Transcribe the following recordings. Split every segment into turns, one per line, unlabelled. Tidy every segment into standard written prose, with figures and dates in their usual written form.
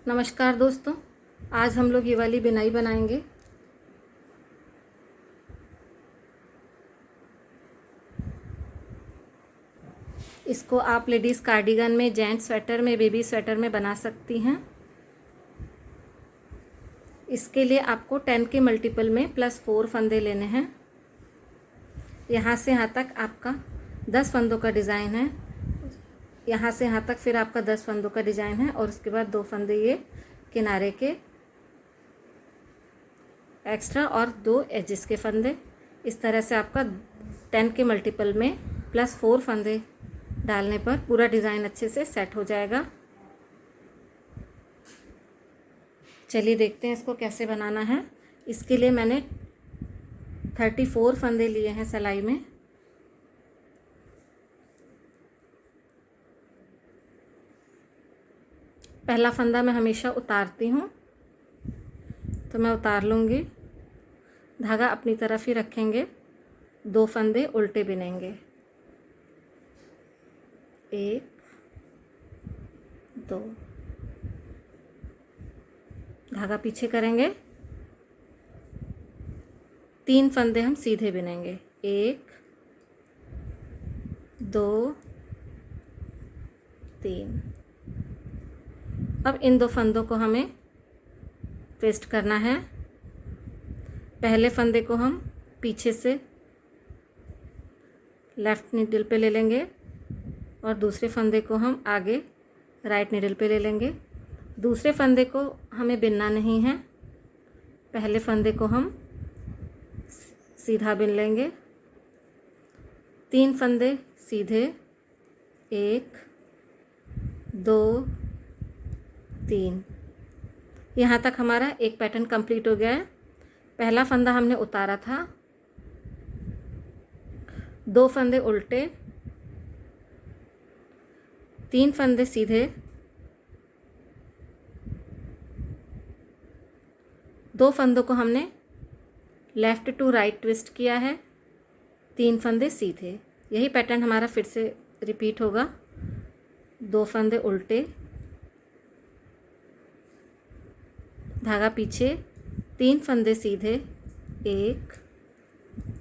नमस्कार दोस्तों, आज हम लोग ये वाली बिनाई बनाएंगे। इसको आप लेडीज़ कार्डिगन में, जेंट्स स्वेटर में, बेबी स्वेटर में बना सकती हैं। इसके लिए आपको 10 के मल्टीपल में +4 फंदे लेने हैं। यहाँ से यहाँ तक आपका 10 फंदों का डिज़ाइन है। यहाँ से यहाँ तक फिर आपका 10 फंदों का डिज़ाइन है और उसके बाद 2 फंदे ये किनारे के एक्स्ट्रा और 2 एजेस के फंदे। इस तरह से आपका 10 के मल्टीपल में +4 फंदे डालने पर पूरा डिज़ाइन अच्छे से सेट हो जाएगा। चलिए देखते हैं इसको कैसे बनाना है। इसके लिए मैंने 34 फंदे लिए हैं सिलाई में। पहला फंदा मैं हमेशा उतारती हूँ, तो मैं उतार लूँगी। धागा अपनी तरफ ही रखेंगे। 2 फंदे उल्टे बिनेंगे, 1 2, धागा पीछे करेंगे। 3 फंदे हम सीधे बिनेंगे, 1 2 3। अब इन 2 फंदों को हमें ट्विस्ट करना है। पहले फंदे को हम पीछे से लेफ़्ट नीडल पे ले लेंगे और दूसरे फंदे को हम आगे राइट नीडल पे ले लेंगे। दूसरे फंदे को हमें बिनना नहीं है। पहले फंदे को हम सीधा बिन लेंगे। 3 फंदे सीधे, 1 2 3। यहाँ तक हमारा एक पैटर्न कंप्लीट हो गया है। पहला फंदा हमने उतारा था, 2 फंदे उल्टे, 3 फंदे सीधे, 2 फंदों को हमने लेफ़्ट टू राइट ट्विस्ट किया है, 3 फंदे सीधे। यही पैटर्न हमारा फिर से रिपीट होगा। 2 फंदे उल्टे, धागा पीछे, 3 फंदे सीधे, 1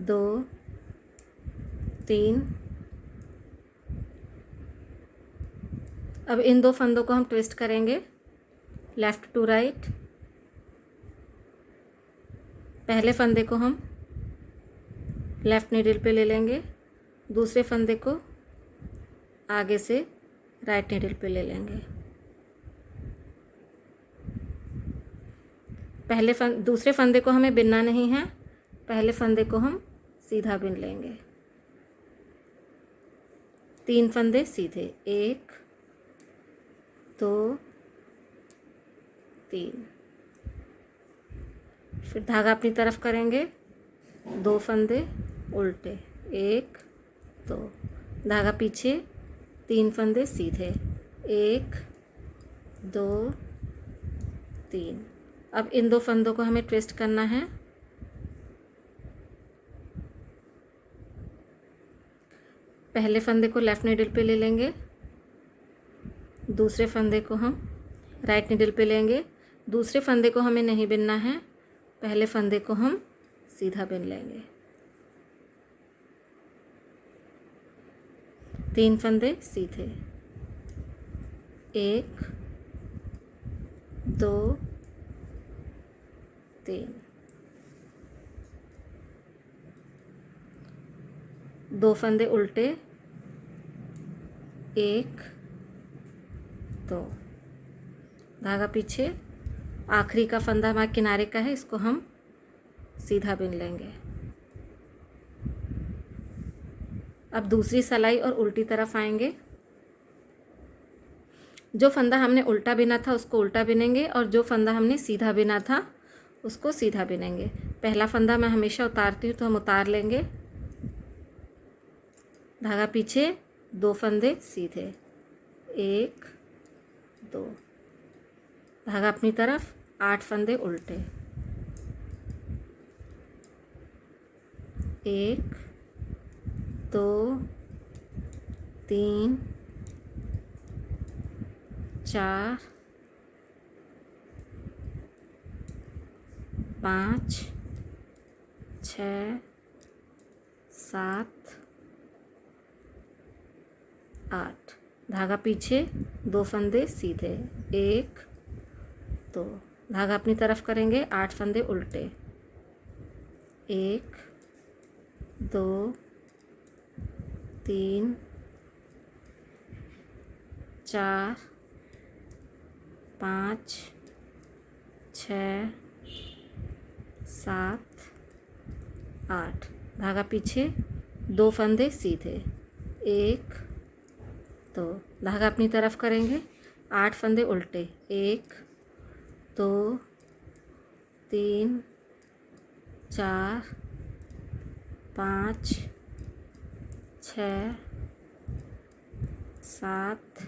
2 3। अब इन 2 फंदों को हम ट्विस्ट करेंगे लेफ़्ट टू राइट। पहले फंदे को हम लेफ़्ट नीडल पे ले लेंगे, दूसरे फंदे को आगे से राइट नीडल पे ले लेंगे। दूसरे फंदे को हमें बिनना नहीं है। पहले फंदे को हम सीधा बिन लेंगे। 3 फंदे सीधे, 1 2 3। फिर धागा अपनी तरफ करेंगे, 2 फंदे उल्टे, 1 2, धागा पीछे, 3 फंदे सीधे, 1 2 3। अब इन 2 फंदों को हमें ट्विस्ट करना है। पहले फंदे को लेफ़्ट नीडल पे ले लेंगे, दूसरे फंदे को हम राइट नीडल पे लेंगे। दूसरे फंदे को हमें नहीं बिनना है। पहले फंदे को हम सीधा बिन लेंगे। 3 फंदे सीधे, 1 2 3। 2 फंदे उल्टे, 1 2, धागा पीछे। आखिरी का फंदा हमारे किनारे का है, इसको हम सीधा बिन लेंगे। अब दूसरी सिलाई और उल्टी तरफ आएंगे। जो फंदा हमने उल्टा बिना था उसको उल्टा बिनेंगे और जो फंदा हमने सीधा बिना था उसको सीधा बिनेंगे। पहला फंदा मैं हमेशा उतारती हूँ, तो हम उतार लेंगे। धागा पीछे, 2 फंदे सीधे, 1 2, धागा अपनी तरफ, 8 फंदे उल्टे, 1 2 3 4 5 6 7 8। धागा पीछे, 2 फंदे सीधे, 1 2। धागा अपनी तरफ करेंगे, 8 फंदे उल्टे, 1 2 3 4 5 6 7 8। धागा पीछे, 2 फंदे सीधे, 1 2। धागा अपनी तरफ करेंगे, 8 फंदे उल्टे, 1 2 3 4 5 6 7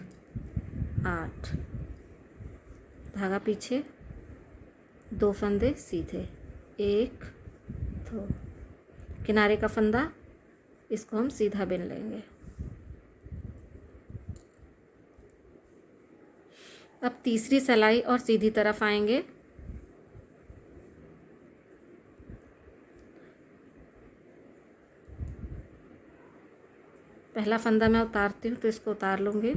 8। धागा पीछे, 2 फंदे सीधे, 1 2। किनारे का फंदा, इसको हम सीधा बिन लेंगे। अब तीसरी सिलाई और सीधी तरफ आएंगे। पहला फंदा मैं उतारती हूँ तो इसको उतार लूँगी।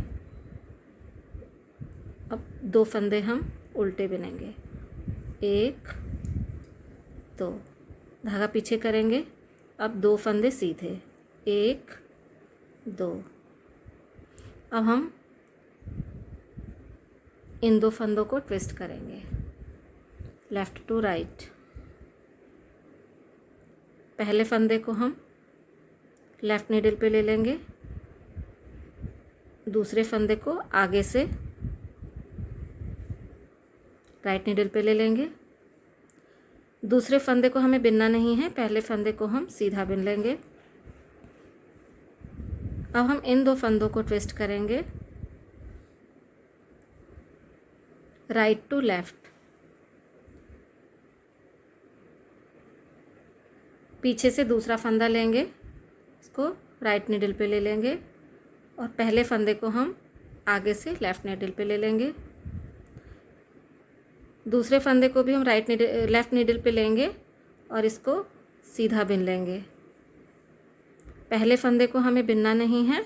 अब 2 फंदे हम उल्टे बिनेंगे, 1 2। धागा पीछे करेंगे, अब 2 फंदे सीधे, 1 2। अब हम इन 2 फंदों को ट्विस्ट करेंगे, लेफ़्ट टू राइट। पहले फंदे को हम लेफ़्ट नीडल पे ले लेंगे, दूसरे फंदे को आगे से राइट नीडल पे ले लेंगे। दूसरे फंदे को हमें बिनना नहीं है, पहले फंदे को हम सीधा बिन लेंगे। अब हम इन 2 फंदों को ट्विस्ट करेंगे, राइट टू लेफ़्ट। पीछे से दूसरा फंदा लेंगे, इसको राइट नीडल पे ले लेंगे और पहले फंदे को हम आगे से लेफ़्ट नीडल पे ले लेंगे। दूसरे फंदे को भी हम लेफ़्ट नीडल पे लेंगे और इसको सीधा बिन लेंगे। पहले फंदे को हमें बिनना नहीं है,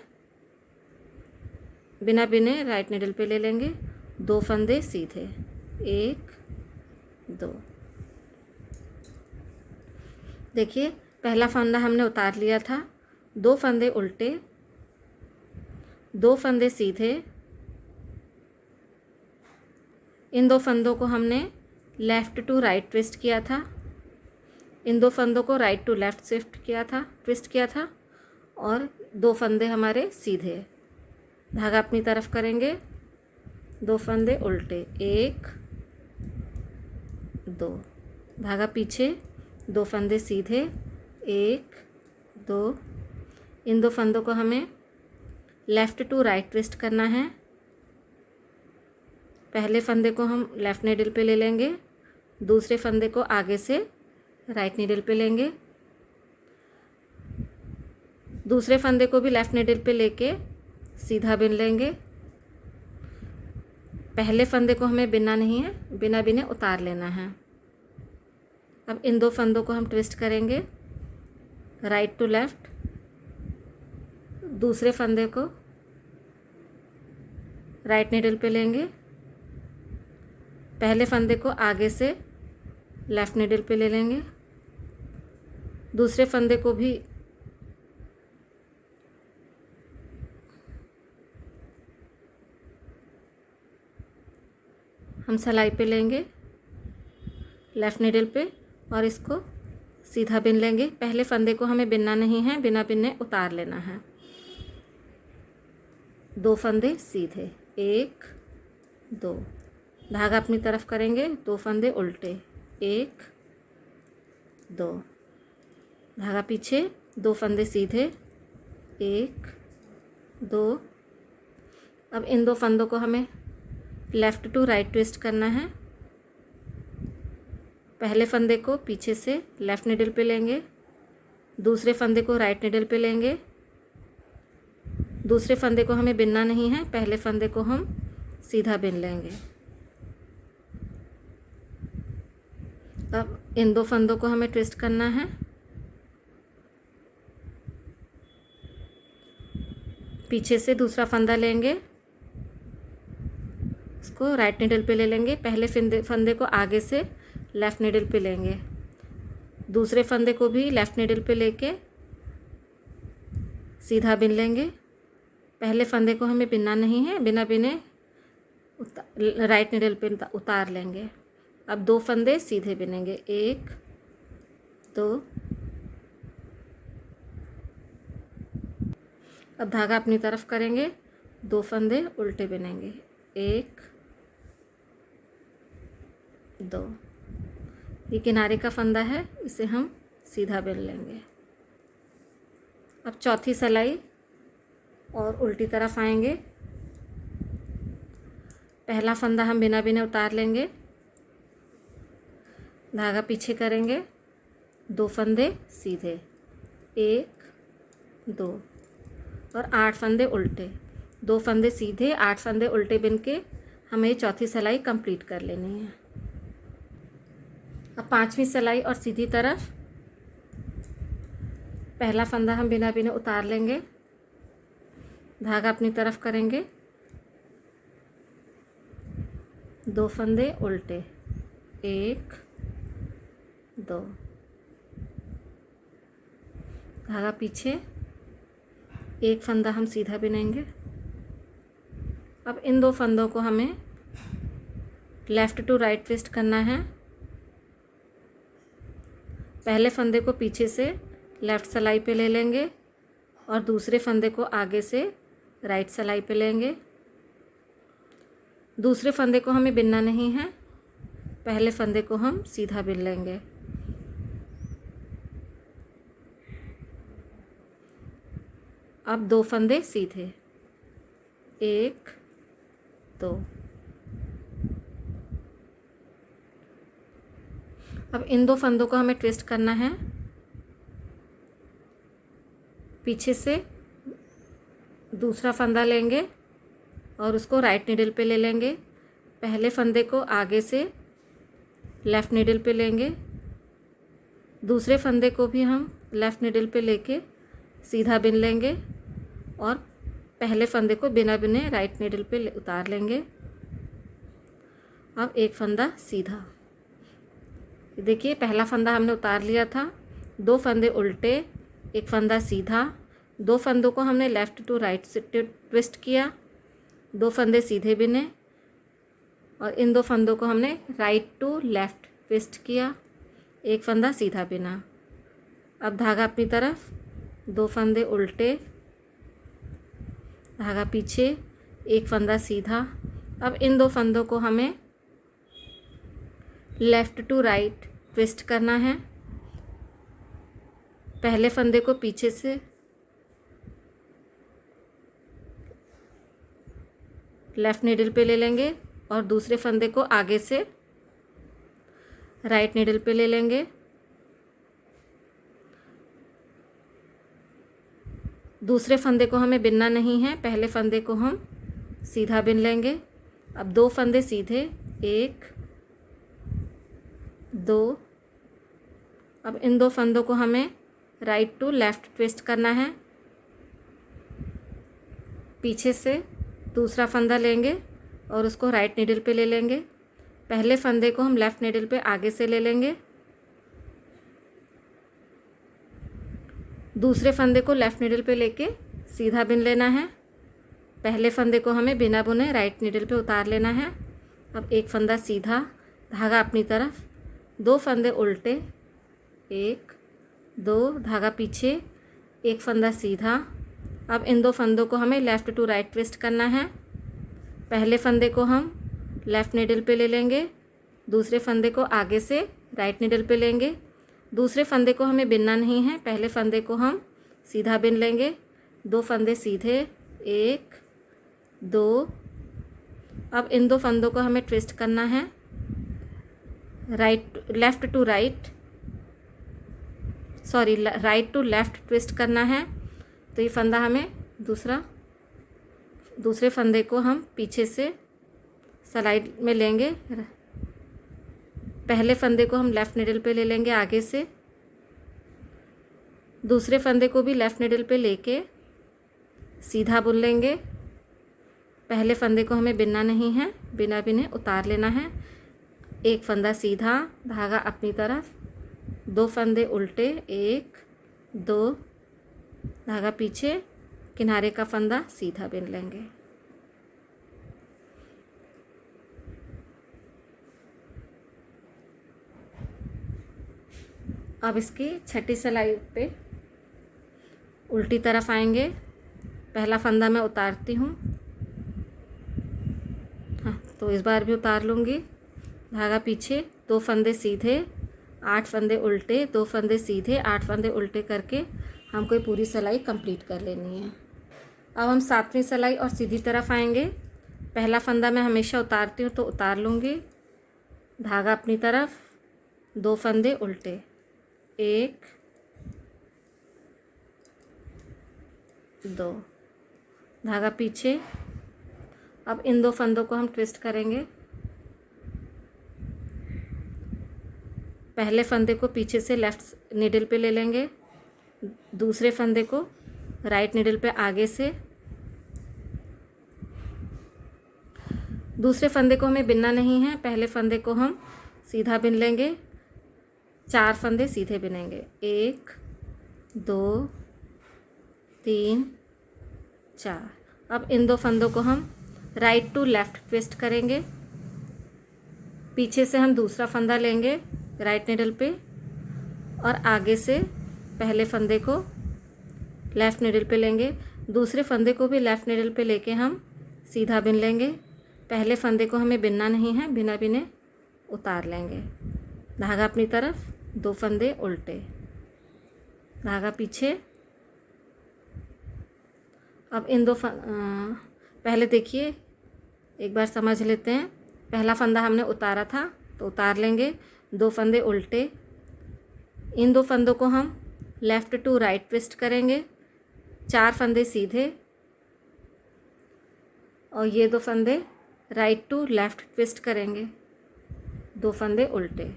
बिना बिने राइट नीडल पे ले लेंगे, 2 फंदे सीधे, 1 2। देखिए पहला फंदा हमने उतार लिया था, 2 फंदे उल्टे, 2 फंदे सीधे। इन 2 फंदों को हमने लेफ़्ट टू राइट ट्विस्ट किया था, इन 2 फंदों को राइट टू लेफ़्ट ट्विस्ट किया था और 2 फंदे हमारे सीधे। धागा अपनी तरफ करेंगे, 2 फंदे उल्टे, 1 2। धागा पीछे, 2 फंदे सीधे, 1 2। इन 2 फंदों को हमें लेफ़्ट टू राइट ट्विस्ट करना है। पहले फंदे को हम लेफ़्ट नीडल पे ले लेंगे, दूसरे फंदे को आगे से राइट नीडल पे लेंगे। दूसरे फंदे को भी लेफ़्ट नीडल पे लेके सीधा बिन लेंगे। पहले फंदे को हमें बिनना नहीं है, बिना बिने उतार लेना है। अब इन 2 फंदों को हम ट्विस्ट करेंगे, राइट टू लेफ़्ट। दूसरे फंदे को राइट नीडल पे लेंगे, पहले फंदे को आगे से लेफ़्ट नीडल पे ले लेंगे। दूसरे फंदे को भी हम सिलाई पे लेंगे लेफ़्ट नीडल पे और इसको सीधा बिन लेंगे। पहले फंदे को हमें बिनना नहीं है, बिना बिने उतार लेना है। 2 फंदे सीधे, 1 2। धागा अपनी तरफ करेंगे, 2 फंदे उल्टे, 1 2। धागा पीछे, 2 फंदे सीधे, 1 2। अब इन 2 फंदों को हमें लेफ़्ट टू राइट ट्विस्ट करना है। पहले फंदे को पीछे से लेफ़्ट नीडल पे लेंगे, दूसरे फंदे को राइट नीडल पे लेंगे। दूसरे फंदे को हमें बिनना नहीं है, पहले फंदे को हम सीधा बिन लेंगे। अब इन 2 फंदों को हमें ट्विस्ट करना है। पीछे से दूसरा फंदा लेंगे, इसको राइट नीडल पे ले लेंगे। पहले फंदे को आगे से लेफ़्ट नीडल पे लेंगे, दूसरे फंदे को भी लेफ़्ट नीडल पे लेके सीधा बिन लेंगे। पहले फंदे को हमें बिनना नहीं है, बिना बिने राइट नीडल पे उतार लेंगे। अब 2 फंदे सीधे बिनेंगे, 1 2। अब धागा अपनी तरफ करेंगे, 2 फंदे उल्टे बिनेंगे, 1 2। ये किनारे का फंदा है, इसे हम सीधा बिन लेंगे। अब चौथी सिलाई और उल्टी तरफ आएंगे। पहला फंदा हम बिना बिने उतार लेंगे, धागा पीछे करेंगे, 2 फंदे सीधे, 1 2 और 8 फंदे उल्टे। 2 फंदे सीधे, 8 फंदे उल्टे बिन के हमें चौथी सिलाई कंप्लीट कर लेनी है। अब 5वीं सिलाई और सीधी तरफ पहला फंदा हम बिना बिने उतार लेंगे, धागा अपनी तरफ करेंगे, 2 फंदे उल्टे, 1 2। धागा पीछे, 1 फंदा हम सीधा बिनेंगे। अब इन 2 फंदों को हमें लेफ़्ट टू राइट ट्विस्ट करना है। पहले फंदे को पीछे से लेफ़्ट सिलाई पे ले लेंगे और दूसरे फंदे को आगे से राइट सिलाई पे लेंगे। दूसरे फंदे को हमें बिनना नहीं है, पहले फंदे को हम सीधा बिन लेंगे। अब 2 फंदे सीधे, 1 2। अब इन 2 फंदों को हमें ट्विस्ट करना है। पीछे से दूसरा फंदा लेंगे और उसको राइट नीडल पे ले लेंगे। पहले फंदे को आगे से लेफ़्ट नीडल पे लेंगे, दूसरे फंदे को भी हम लेफ़्ट नीडल पे लेके सीधा बिन लेंगे और पहले फंदे को बिना बिने राइट नीडल पे उतार लेंगे। अब 1 फंदा सीधा, देखिए पहला फंदा हमने उतार लिया था, 2 फंदे उल्टे, 1 फंदा सीधा, 2 फंदों को हमने लेफ़्ट टू राइट से ट्विस्ट किया, 2 फंदे सीधे बिने और इन 2 फंदों को हमने राइट टू लेफ़्ट ट्विस्ट किया, 1 फंदा सीधा बिना। अब धागा अपनी तरफ, 2 फंदे उल्टे, धागा पीछे, 1 फंदा सीधा। अब इन 2 फंदों को हमें लेफ़्ट टू राइट ट्विस्ट करना है। पहले फंदे को पीछे से लेफ़्ट नीडल पे ले लेंगे और दूसरे फंदे को आगे से राइट नीडल पे ले लेंगे। दूसरे फंदे को हमें बिनना नहीं है, पहले फंदे को हम सीधा बिन लेंगे। अब 2 फंदे सीधे, 1 2। अब इन 2 फंदों को हमें राइट टू लेफ़्ट ट्विस्ट करना है। पीछे से दूसरा फंदा लेंगे और उसको राइट नीडल पे ले लेंगे। पहले फंदे को हम लेफ़्ट नीडल पे आगे से ले लेंगे, दूसरे फंदे को लेफ़्ट नीडल पे लेके सीधा बिन लेना है। पहले फंदे को हमें बिना बुने राइट नीडल पे उतार लेना है। अब 1 फंदा सीधा, धागा अपनी तरफ, 2 फंदे उल्टे, 1 2, धागा पीछे, 1 फंदा सीधा। अब इन 2 फंदों को हमें लेफ़्ट टू राइट ट्विस्ट करना है। पहले फंदे को हम लेफ़्ट नीडल पे ले लेंगे, दूसरे फंदे को आगे से राइट नीडल पे लेंगे। दूसरे फंदे को हमें बिनना नहीं है, पहले फंदे को हम सीधा बिन लेंगे। 2 फंदे सीधे, 1 2। अब इन 2 फंदों को हमें ट्विस्ट करना है, लेफ़्ट टू लेफ़्ट ट्विस्ट करना है। तो ये फंदा हमें दूसरे फंदे को हम पीछे से स्लाइड में लेंगे। पहले फंदे को हम लेफ़्ट निडल पे ले लेंगे आगे से, दूसरे फंदे को भी लेफ़्ट निडल पे लेके सीधा बुन लेंगे। पहले फंदे को हमें बिनना नहीं है, बिना बिने उतार लेना है। एक फंदा सीधा, धागा अपनी तरफ, 2 फंदे उल्टे, 1 2, धागा पीछे, किनारे का फंदा सीधा बिन लेंगे। अब इसकी छठी सिलाई पे उल्टी तरफ आएंगे। पहला फंदा मैं उतारती हूँ, हाँ तो इस बार भी उतार लूँगी। धागा पीछे, 2 फंदे सीधे, 8 फंदे उल्टे, 2 फंदे सीधे, 8 फंदे उल्टे करके हमको ये पूरी सिलाई कंप्लीट कर लेनी है। अब हम 7वीं सिलाई और सीधी तरफ आएंगे। पहला फंदा मैं हमेशा उतारती हूँ तो उतार लूँगी, धागा अपनी तरफ, 2 फंदे उल्टे, 1 2, धागा पीछे। अब इन 2 फंदों को हम ट्विस्ट करेंगे। पहले फंदे को पीछे से लेफ़्ट निडल पे ले लेंगे, दूसरे फंदे को राइट निडल पे आगे से। दूसरे फंदे को हमें बिनना नहीं है, पहले फंदे को हम सीधा बिन लेंगे। 4 फंदे सीधे बिनेंगे, 1 2 3 4। अब इन 2 फंदों को हम राइट टू लेफ़्ट ट्विस्ट करेंगे। पीछे से हम दूसरा फंदा लेंगे राइट निडल पे और आगे से पहले फंदे को लेफ़्ट निडल पे लेंगे, दूसरे फंदे को भी लेफ़्ट निडल पे लेके हम सीधा बिन लेंगे। पहले फंदे को हमें बिनना नहीं है, बिना बिने उतार लेंगे। धागा अपनी तरफ, 2 फंदे उल्टे, धागा पीछे। अब इन 2 पहले देखिए एक बार समझ लेते हैं। पहला फंदा हमने उतारा था तो उतार लेंगे, 2 फंदे उल्टे। इन 2 फंदों को हम लेफ़्ट टू राइट ट्विस्ट करेंगे, 4 फंदे सीधे और ये 2 फंदे राइट टू लेफ़्ट ट्विस्ट करेंगे, 2 फंदे उल्टे।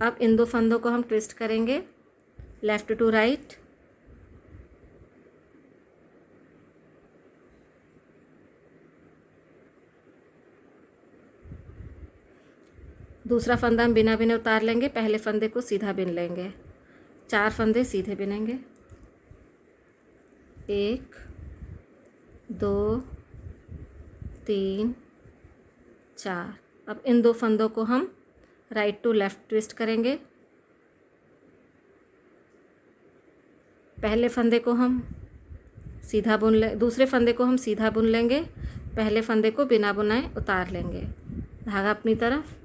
अब इन 2 फंदों को हम ट्विस्ट करेंगे लेफ़्ट टू राइट, दूसरा फंदा हम बिना बिने उतार लेंगे, पहले फंदे को सीधा बिन लेंगे। 4 फंदे सीधे बिनेंगे, 1 2 3 4। अब इन 2 फंदों को हम राइट टू लेफ़्ट ट्विस्ट करेंगे। पहले फंदे को हम सीधा बुन ले, दूसरे फंदे को हम सीधा बुन लेंगे, पहले फंदे को बिना बुनाए उतार लेंगे। धागा अपनी तरफ,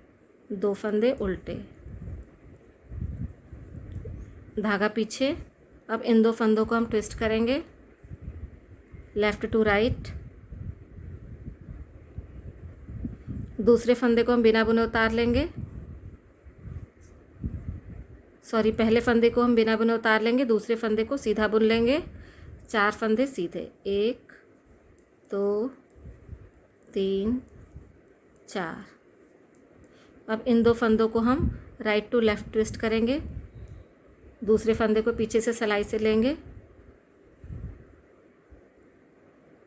2 फंदे उल्टे, धागा पीछे। अब इन 2 फंदों को हम ट्विस्ट करेंगे लेफ़्ट टू राइट, दूसरे फंदे को हम बिना बुने उतार लेंगे, पहले फंदे को हम बिना बुने उतार लेंगे, दूसरे फंदे को सीधा बुन लेंगे। 4 फंदे सीधे, 1 2 3 4। अब इन 2 फंदों को हम राइट टू लेफ़्ट ट्विस्ट करेंगे, दूसरे फंदे को पीछे से सिलाई से लेंगे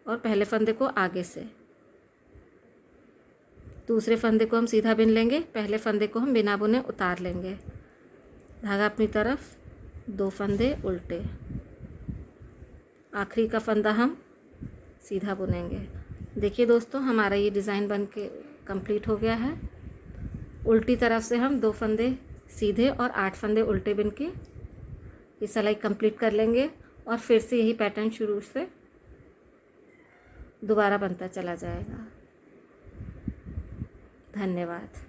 और पहले फंदे को आगे से, दूसरे फंदे को हम सीधा बिन लेंगे, पहले फंदे को हम बिना बुने उतार लेंगे। धागा अपनी तरफ, 2 फंदे उल्टे, आखिरी का फंदा हम सीधा बुनेंगे। देखिए दोस्तों, हमारा ये डिज़ाइन बन के कंप्लीट हो गया है। उल्टी तरफ से हम 2 फंदे सीधे और 8 फंदे उल्टे बिन के ये सिलाई कंप्लीट कर लेंगे और फिर से यही पैटर्न शुरू से दोबारा बनता चला जाएगा। धन्यवाद।